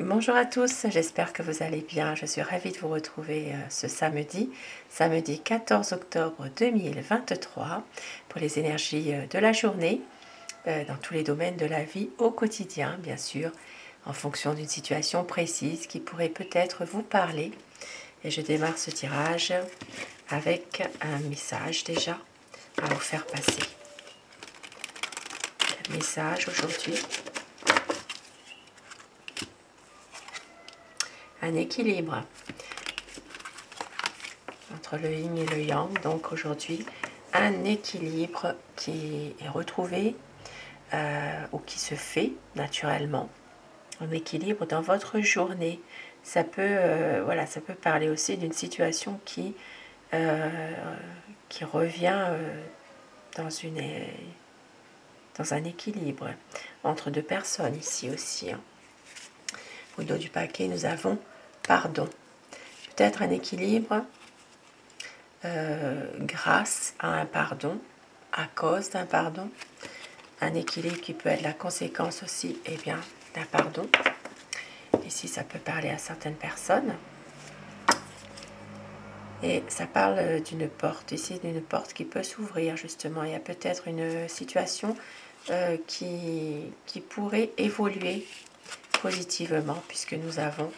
Bonjour à tous, j'espère que vous allez bien. Je suis ravie de vous retrouver ce samedi 14 octobre 2023, pour les énergies de la journée, dans tous les domaines de la vie au quotidien, bien sûr, en fonction d'une situation précise qui pourrait peut-être vous parler. Et je démarre ce tirage avec un message déjà à vous faire passer. Un message aujourd'hui. Un équilibre entre le yin et le yang, donc aujourd'hui un équilibre qui est retrouvé ou qui se fait naturellement, un équilibre dans votre journée. Ça peut, voilà, ça peut parler aussi d'une situation qui revient dans un équilibre entre deux personnes ici aussi. Au dos du paquet, nous avons pardon. Peut-être un équilibre grâce à un pardon, à cause d'un pardon. Un équilibre qui peut être la conséquence aussi bien, d'un pardon. Ici, ça peut parler à certaines personnes. Et ça parle d'une porte, ici, d'une porte qui peut s'ouvrir, justement. Il y a peut-être une situation qui pourrait évoluer positivement, puisque nous avons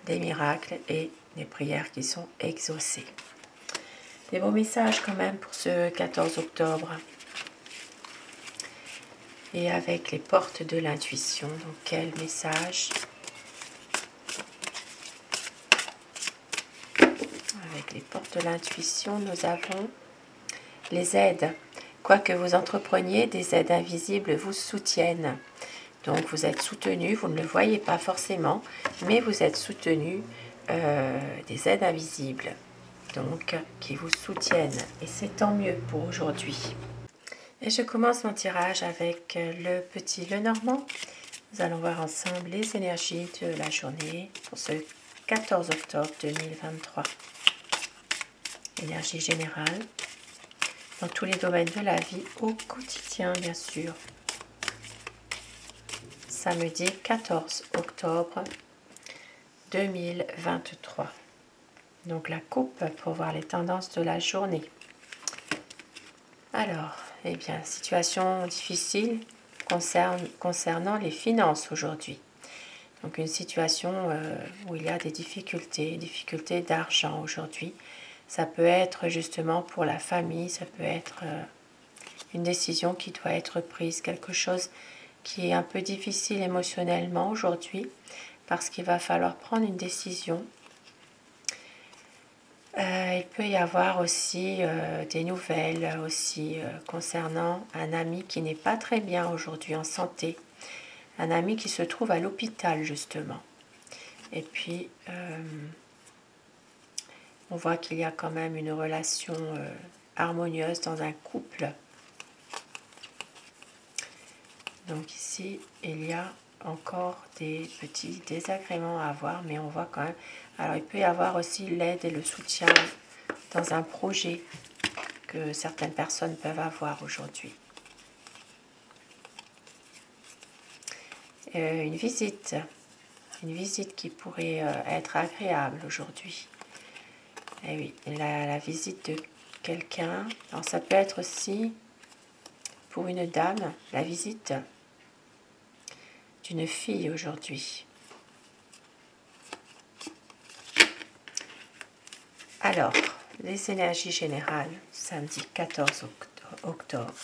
des miracles et des prières qui sont exaucées. Des beaux messages quand même pour ce 14 octobre. Et avec les portes de l'intuition, donc quel message? Avec les portes de l'intuition, nous avons les aides. Quoi que vous entrepreniez, des aides invisibles vous soutiennent. Donc vous êtes soutenu, vous ne le voyez pas forcément, mais vous êtes soutenu des aides invisibles, donc qui vous soutiennent. Et c'est tant mieux pour aujourd'hui. Et je commence mon tirage avec le petit Lenormand. Nous allons voir ensemble les énergies de la journée pour ce 14 octobre 2023. Énergie générale dans tous les domaines de la vie au quotidien, bien sûr. Samedi 14 octobre 2023. Donc la coupe pour voir les tendances de la journée. Alors, eh bien, situation difficile concernant les finances aujourd'hui. Donc une situation où il y a des difficultés d'argent aujourd'hui. Ça peut être justement pour la famille, ça peut être une décision qui doit être prise, quelque chose qui est un peu difficile émotionnellement aujourd'hui, parce qu'il va falloir prendre une décision. Il peut y avoir aussi des nouvelles aussi concernant un ami qui n'est pas très bien aujourd'hui en santé, un ami qui se trouve à l'hôpital justement. Et puis on voit qu'il y a quand même une relation harmonieuse dans un couple. Donc ici il y a encore des petits désagréments à avoir, mais on voit quand même. Alors il peut y avoir aussi l'aide et le soutien dans un projet que certaines personnes peuvent avoir aujourd'hui. Une visite qui pourrait être agréable aujourd'hui. Et oui, la visite de quelqu'un. Alors ça peut être aussi pour une dame, la visite d'une fille aujourd'hui. Alors, les énergies générales, samedi 14 octobre.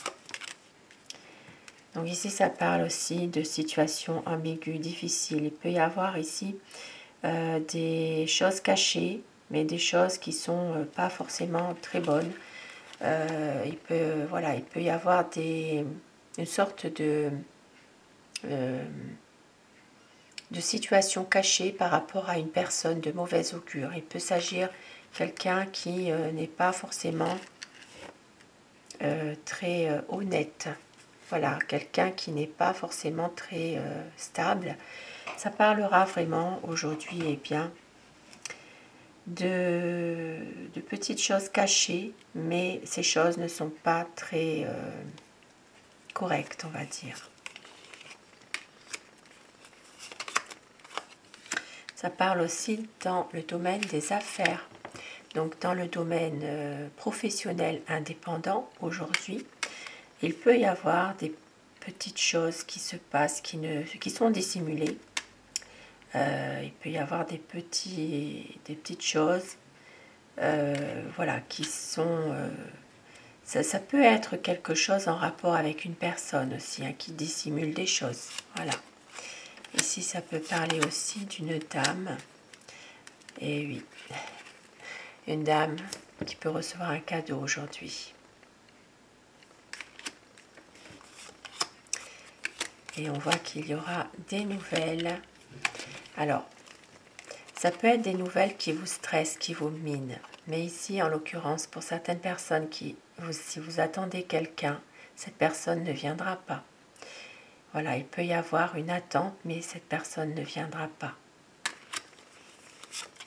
Donc ici, ça parle aussi de situations ambiguës, difficiles. Il peut y avoir ici des choses cachées, mais des choses qui ne sont pas forcément très bonnes. Il peut y avoir une sorte de situation cachée par rapport à une personne de mauvaise augure. Il peut s'agir de quelqu'un qui n'est pas forcément très honnête. Voilà, quelqu'un qui n'est pas forcément très stable. Ça parlera vraiment aujourd'hui bien de petites choses cachées, mais ces choses ne sont pas très correctes, on va dire. Ça parle aussi dans le domaine des affaires. Donc dans le domaine professionnel indépendant aujourd'hui, il peut y avoir des petites choses qui se passent, qui sont dissimulées. Il peut y avoir des petites choses voilà, qui sont... ça peut être quelque chose en rapport avec une personne aussi, hein, qui dissimule des choses. Voilà. Ici, ça peut parler aussi d'une dame. Et oui, une dame qui peut recevoir un cadeau aujourd'hui. Et on voit qu'il y aura des nouvelles. Alors, ça peut être des nouvelles qui vous stressent, qui vous minent. Mais ici, en l'occurrence, pour certaines personnes, si vous attendez quelqu'un, cette personne ne viendra pas. Voilà, il peut y avoir une attente, mais cette personne ne viendra pas.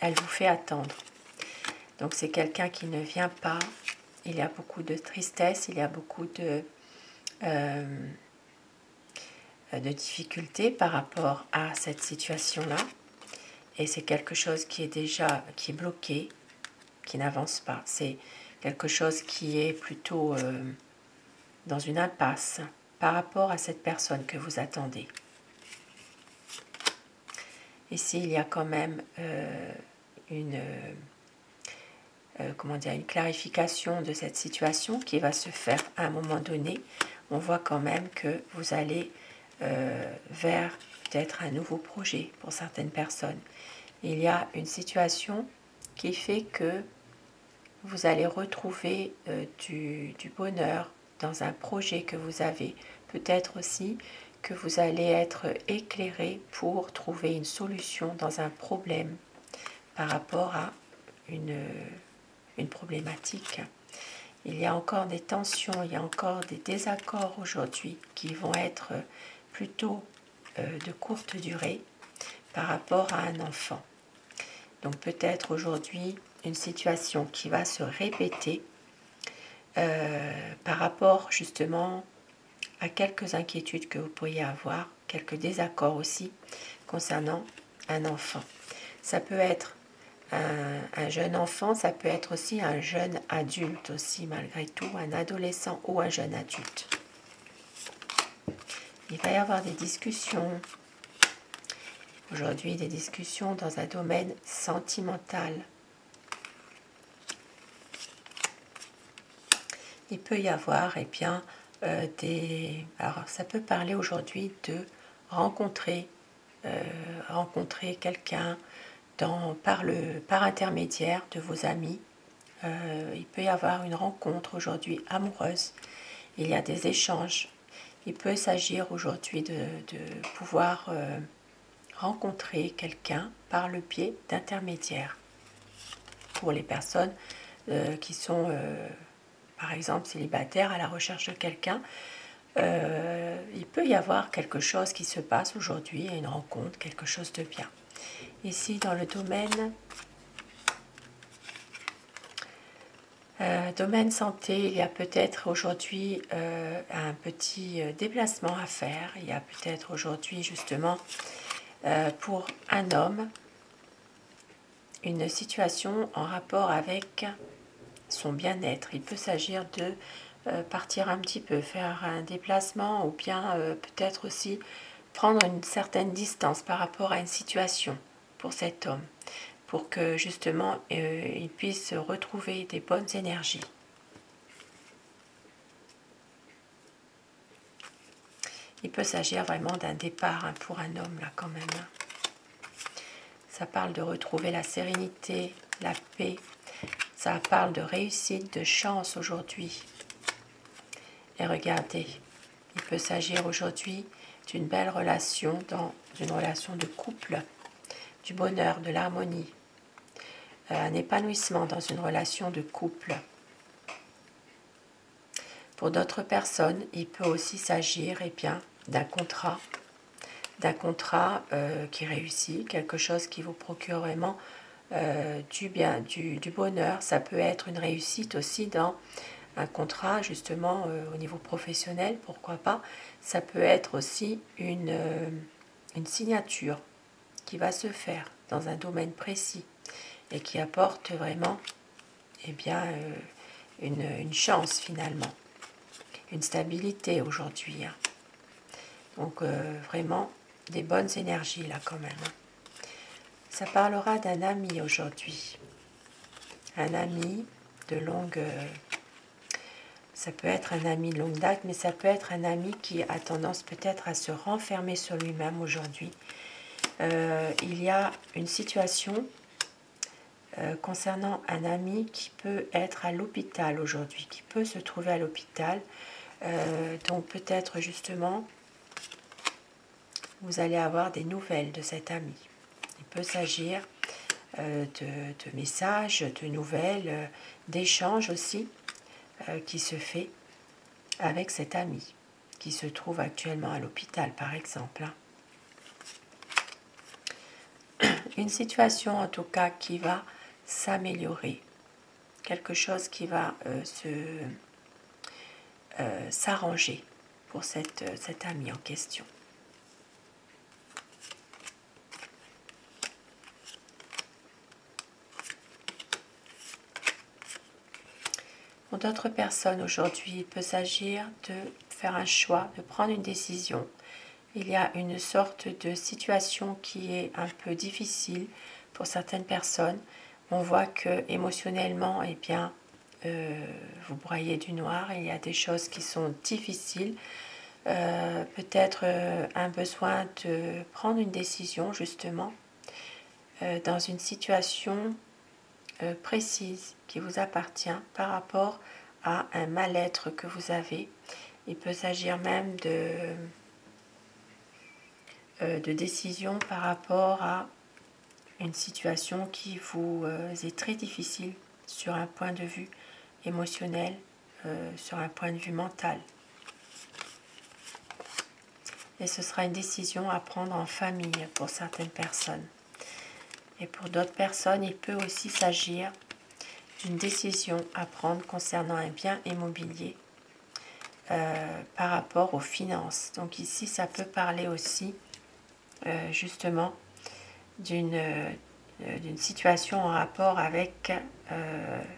Elle vous fait attendre. Donc c'est quelqu'un qui ne vient pas. Il y a beaucoup de tristesse, il y a beaucoup de difficultés par rapport à cette situation-là. Et c'est quelque chose qui est bloqué, qui n'avance pas. C'est quelque chose qui est plutôt dans une impasse par rapport à cette personne que vous attendez. Ici, il y a quand même une clarification de cette situation qui va se faire à un moment donné. On voit quand même que vous allez vers peut-être un nouveau projet pour certaines personnes. Il y a une situation qui fait que vous allez retrouver du bonheur dans un projet que vous avez. Peut-être aussi que vous allez être éclairé pour trouver une solution dans un problème par rapport à une problématique. Il y a encore des tensions, il y a encore des désaccords aujourd'hui qui vont être plutôt de courte durée par rapport à un enfant. Donc peut-être aujourd'hui une situation qui va se répéter par rapport justement à quelques inquiétudes que vous pourriez avoir, quelques désaccords aussi concernant un enfant. Ça peut être un jeune enfant, ça peut être aussi un jeune adulte aussi malgré tout, un adolescent ou un jeune adulte. Il va y avoir des discussions, aujourd'hui des discussions dans un domaine sentimental. Il peut y avoir alors ça peut parler aujourd'hui de rencontrer quelqu'un par intermédiaire de vos amis. Il peut y avoir une rencontre aujourd'hui amoureuse. Il y a des échanges. Il peut s'agir aujourd'hui de pouvoir rencontrer quelqu'un par le biais d'intermédiaires. Pour les personnes qui sont, par exemple, célibataires à la recherche de quelqu'un, il peut y avoir quelque chose qui se passe aujourd'hui, une rencontre, quelque chose de bien. Ici, dans le domaine santé, il y a peut-être aujourd'hui un petit déplacement à faire. Il y a peut-être aujourd'hui justement pour un homme une situation en rapport avec son bien-être. Il peut s'agir de partir un petit peu, faire un déplacement ou bien peut-être aussi prendre une certaine distance par rapport à une situation pour cet homme, pour que justement il puisse retrouver des bonnes énergies. Il peut s'agir vraiment d'un départ pour un homme là quand même. Ça parle de retrouver la sérénité, la paix. Ça parle de réussite, de chance aujourd'hui. Et regardez, il peut s'agir aujourd'hui d'une belle relation, dans une relation de couple, du bonheur, de l'harmonie, un épanouissement dans une relation de couple. Pour d'autres personnes, il peut aussi s'agir d'un contrat qui réussit, quelque chose qui vous procure vraiment du bonheur. Ça peut être une réussite aussi dans un contrat justement au niveau professionnel, pourquoi pas. Ça peut être aussi une signature qui va se faire dans un domaine précis et qui apporte vraiment une chance finalement, une stabilité aujourd'hui. Hein. Donc vraiment des bonnes énergies là quand même. Hein. Ça parlera d'un ami aujourd'hui. Un ami de longue... ça peut être un ami de longue date, mais ça peut être un ami qui a tendance peut-être à se renfermer sur lui-même aujourd'hui. Il y a une situation concernant un ami qui peut être à l'hôpital aujourd'hui, qui peut se trouver à l'hôpital. Donc peut-être justement, vous allez avoir des nouvelles de cet ami. Il peut s'agir de messages, de nouvelles, d'échanges aussi qui se fait avec cet ami qui se trouve actuellement à l'hôpital par exemple. Une situation en tout cas qui va s'améliorer, quelque chose qui va s'arranger pour cet ami en question. Pour d'autres personnes aujourd'hui, il peut s'agir de faire un choix, de prendre une décision. Il y a une sorte de situation qui est un peu difficile pour certaines personnes. On voit que émotionnellement, vous broyez du noir. Il y a des choses qui sont difficiles. Peut-être un besoin de prendre une décision justement dans une situation précise qui vous appartient par rapport à un mal-être que vous avez. Il peut s'agir même de décision par rapport à une situation qui vous est très difficile sur un point de vue émotionnel, sur un point de vue mental. Et ce sera une décision à prendre en famille pour certaines personnes. Et pour d'autres personnes, il peut aussi s'agir d'une décision à prendre concernant un bien immobilier par rapport aux finances. Donc ici, ça peut parler aussi justement d'une situation en rapport avec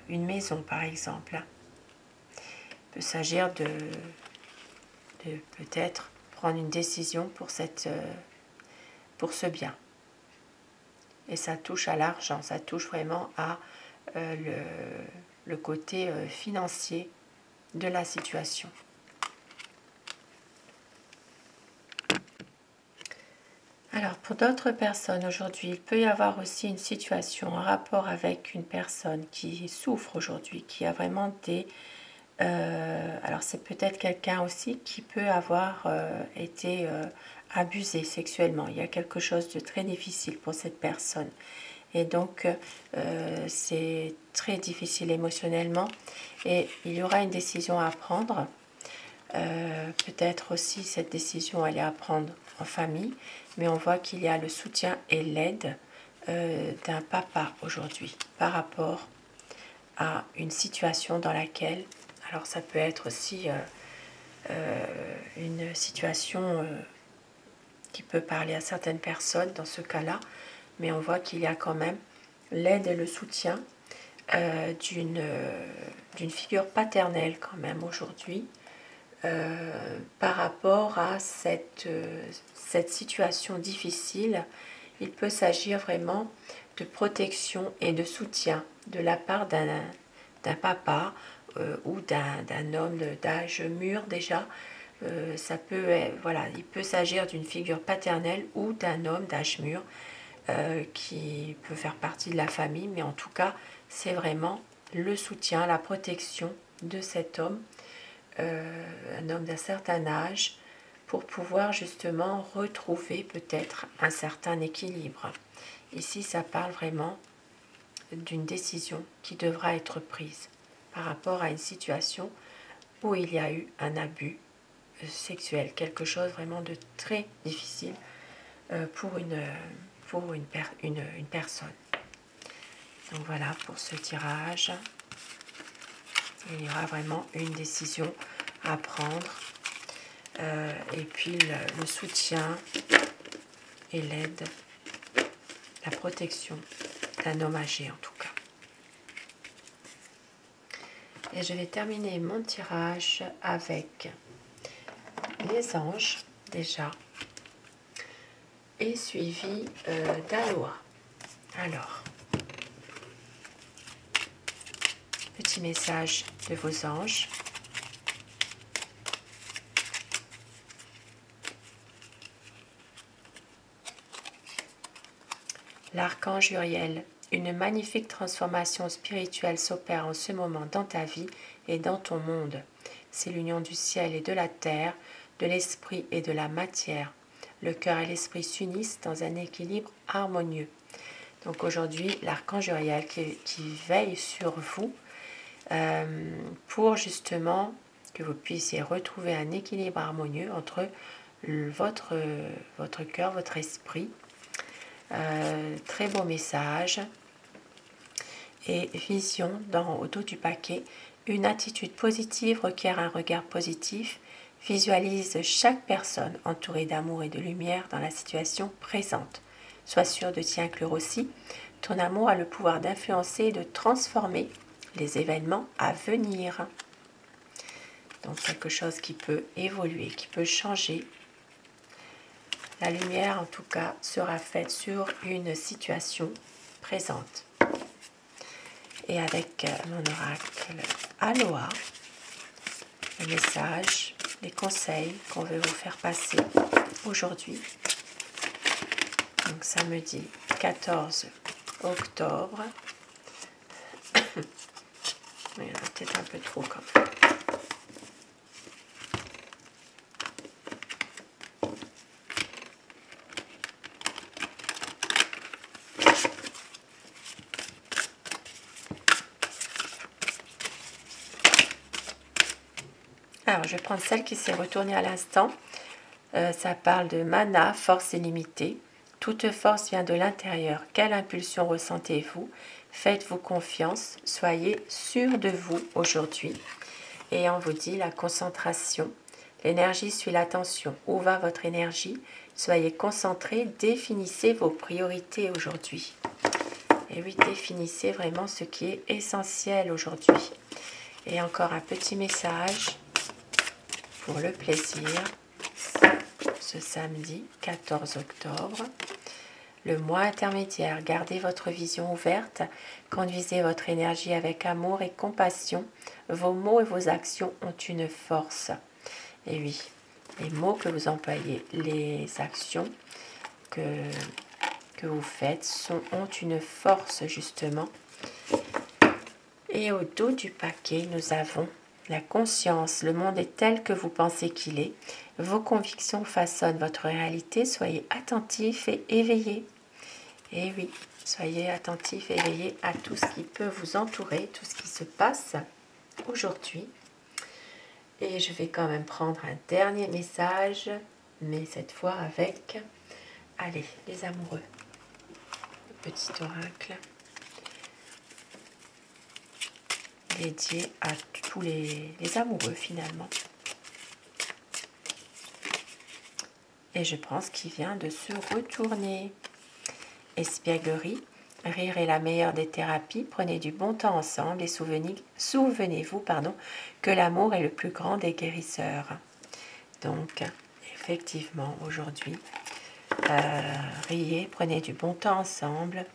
une maison, par exemple. Il peut s'agir de peut-être prendre une décision pour ce bien. Et ça touche à l'argent, ça touche vraiment à le côté financier de la situation. Alors, pour d'autres personnes aujourd'hui, il peut y avoir aussi une situation en rapport avec une personne qui souffre aujourd'hui, qui a vraiment des... alors, c'est peut-être quelqu'un aussi qui peut avoir été abusé sexuellement. Il y a quelque chose de très difficile pour cette personne. Et donc, c'est très difficile émotionnellement. Et il y aura une décision à prendre. Peut-être aussi cette décision, elle est à prendre en famille. Mais on voit qu'il y a le soutien et l'aide d'un papa aujourd'hui par rapport à une situation dans laquelle... Alors, ça peut être aussi une situation qui peut parler à certaines personnes dans ce cas-là. Mais on voit qu'il y a quand même l'aide et le soutien d'une figure paternelle quand même aujourd'hui par rapport à cette situation difficile. Il peut s'agir vraiment de protection et de soutien de la part d'un papa ou d'un homme d'âge mûr déjà. Ça peut, voilà, il peut s'agir d'une figure paternelle ou d'un homme d'âge mûr qui peut faire partie de la famille, mais en tout cas, c'est vraiment le soutien, la protection de cet homme, un homme d'un certain âge, pour pouvoir justement retrouver peut-être un certain équilibre. Ici, ça parle vraiment d'une décision qui devra être prise par rapport à une situation où il y a eu un abus sexuel, quelque chose vraiment de très difficile pour une personne. Donc voilà pour ce tirage. Il y aura vraiment une décision à prendre. Et puis le soutien et l'aide la protection d'un homme âgé en tout cas. Et je vais terminer mon tirage avec les anges déjà et suivi d'Aloha. Alors, petit message de vos anges. L'archange Uriel, une magnifique transformation spirituelle s'opère en ce moment dans ta vie et dans ton monde. C'est l'union du ciel et de la terre, de l'esprit et de la matière. Le cœur et l'esprit s'unissent dans un équilibre harmonieux. Donc aujourd'hui, l'archange Uriel qui veille sur vous pour justement que vous puissiez retrouver un équilibre harmonieux entre votre cœur, votre esprit. Très beau message et vision au dos du paquet. Une attitude positive requiert un regard positif. Visualise chaque personne entourée d'amour et de lumière dans la situation présente. Sois sûr de t'y inclure aussi. Ton amour a le pouvoir d'influencer et de transformer les événements à venir. Donc quelque chose qui peut évoluer, qui peut changer. La lumière, en tout cas, sera faite sur une situation présente. Et avec mon oracle Aloha, le message, les conseils qu'on veut vous faire passer aujourd'hui. Donc samedi 14 octobre. Il y en a peut-être un peu trop quand même. Alors, je vais prendre celle qui s'est retournée à l'instant. Ça parle de mana, force illimitée. Toute force vient de l'intérieur. Quelle impulsion ressentez-vous? Faites-vous confiance. Soyez sûr de vous aujourd'hui. Et on vous dit la concentration. L'énergie suit l'attention. Où va votre énergie? Soyez concentrés. Définissez vos priorités aujourd'hui. Et oui, définissez vraiment ce qui est essentiel aujourd'hui. Et encore un petit message pour le plaisir, ce samedi 14 octobre. Le mois intermédiaire, gardez votre vision ouverte, conduisez votre énergie avec amour et compassion. Vos mots et vos actions ont une force. Et oui, les mots que vous employez, les actions que vous faites ont une force justement. Et au dos du paquet, nous avons la conscience. Le monde est tel que vous pensez qu'il est. Vos convictions façonnent votre réalité. Soyez attentifs et éveillés. Et oui, soyez attentifs et éveillés à tout ce qui peut vous entourer, tout ce qui se passe aujourd'hui. Et je vais quand même prendre un dernier message, mais cette fois avec, allez, les amoureux. Le petit oracle dédié à tous les amoureux finalement. Et je pense qu'il vient de se retourner. Espièglerie, rire est la meilleure des thérapies. Prenez du bon temps ensemble et souvenez-vous que l'amour est le plus grand des guérisseurs. Donc, effectivement, aujourd'hui, riez, prenez du bon temps ensemble.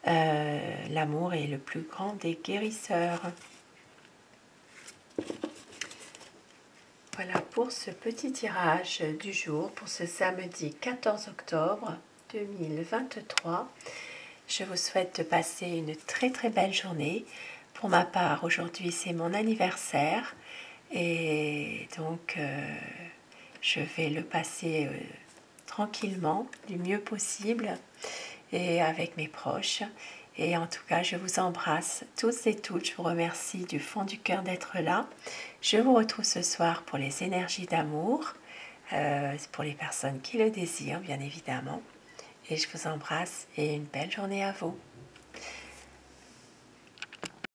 L'amour est le plus grand des guérisseurs. Voilà pour ce petit tirage du jour, pour ce samedi 14 octobre 2023. Je vous souhaite de passer une très très belle journée. Pour ma part, aujourd'hui c'est mon anniversaire et donc je vais le passer tranquillement, du mieux possible et avec mes proches. Et en tout cas, je vous embrasse tous et toutes. Je vous remercie du fond du cœur d'être là. Je vous retrouve ce soir pour les énergies d'amour, pour les personnes qui le désirent, bien évidemment. Et je vous embrasse et une belle journée à vous.